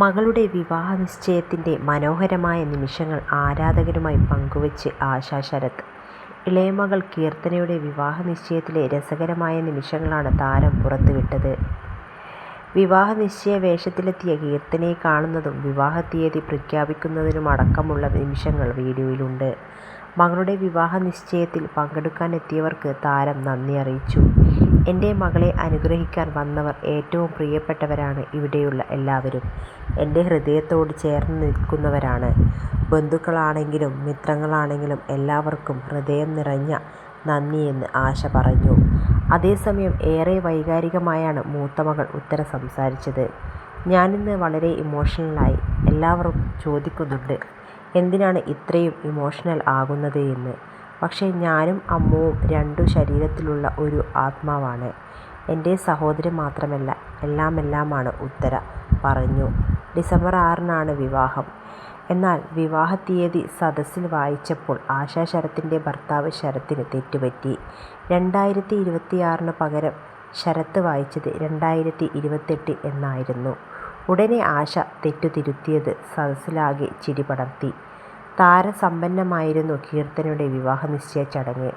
മകളുടെ വിവാഹ നിശ്ചയത്തിൻ്റെ മനോഹരമായ നിമിഷങ്ങൾ ആരാധകരുമായി പങ്കുവച്ച് ആശാ ശരത്. ഇളയമകൾ കീർത്തനയുടെ വിവാഹ നിശ്ചയത്തിലെ രസകരമായ നിമിഷങ്ങളാണ് താരം പുറത്തുവിട്ടത്. വിവാഹ നിശ്ചയ വേഷത്തിലെത്തിയ കീർത്തനയെ കാണുന്നതും വിവാഹ തീയതി പ്രഖ്യാപിക്കുന്നതിനുമടക്കമുള്ള നിമിഷങ്ങൾ വീഡിയോയിലുണ്ട്. മകളുടെ വിവാഹ നിശ്ചയത്തിൽ പങ്കെടുക്കാനെത്തിയവർക്ക് താരം നന്ദി അറിയിച്ചു. "എൻ്റെ മകളെ അനുഗ്രഹിക്കാൻ വന്നവർ ഏറ്റവും പ്രിയപ്പെട്ടവരാണ്. ഇവിടെയുള്ള എല്ലാവരും എൻ്റെ ഹൃദയത്തോട് ചേർന്ന് നിൽക്കുന്നവരാണ്. ബന്ധുക്കളാണെങ്കിലും മിത്രങ്ങളാണെങ്കിലും എല്ലാവർക്കും ഹൃദയം നിറഞ്ഞ നന്ദിയെന്ന് ആശ പറഞ്ഞു. അതേസമയം ഏറെ വൈകാരികമായാണ് മൂത്ത മകൾ ഉത്തര സംസാരിച്ചത്. "ഞാനിന്ന് വളരെ ഇമോഷണലായി. എല്ലാവരും ചോദിക്കുന്നുണ്ട് എന്തിനാണ് ഇത്രയും ഇമോഷണൽ ആകുന്നത് എന്ന്. പക്ഷേ ഞാനും അമ്മുവും രണ്ടു ശരീരത്തിലുള്ള ഒരു ആത്മാവാണ്. എൻ്റെ സഹോദരൻ മാത്രമല്ല, എല്ലാമെല്ലാമാണ്" ഉത്തര പറഞ്ഞു. ഡിസംബർ 6-നാണ് വിവാഹം. എന്നാൽ വിവാഹ തീയതി സദസ്സിൽ വായിച്ചപ്പോൾ ആശാ ശരത്തിന്റെ ഭർത്താവ് ശരത്തിന് തെറ്റുപറ്റി. 2026 പകരം ശരത്ത് വായിച്ചത് 2028 എന്നായിരുന്നു. ഉടനെ ആശ തെറ്റു തിരുത്തിയത് സദസ്സിലാകെ ചിരി പടർത്തി. താരസമ്പന്നമായിരുന്നു കീർത്തനയുടെ വിവാഹ നിശ്ചയ ചടങ്ങ്.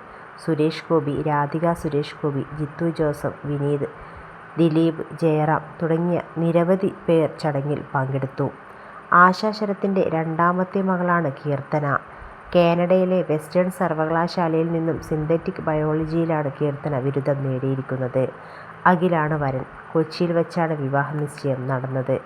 സുരേഷ് ഗോപി, രാധിക സുരേഷ് ഗോപി, ജിത്തു ജോസഫ്, വിനീത്, ദിലീപ്, ജയറാം തുടങ്ങിയ നിരവധി പേർ ചടങ്ങിൽ പങ്കെടുത്തു. ആശാ ശരത്തിന്റെ രണ്ടാമത്തെ മകളാണ് കീർത്തന. കാനഡയിലെ വെസ്റ്റേൺ സർവകലാശാലയിൽ നിന്നും സിന്തറ്റിക് ബയോളജിയിലാണ് കീർത്തന ബിരുദം നേടിയിരിക്കുന്നത്. അഖിലാണ് വരൻ. കൊച്ചിയിൽ വച്ചാണ് വിവാഹ നിശ്ചയം നടന്നത്.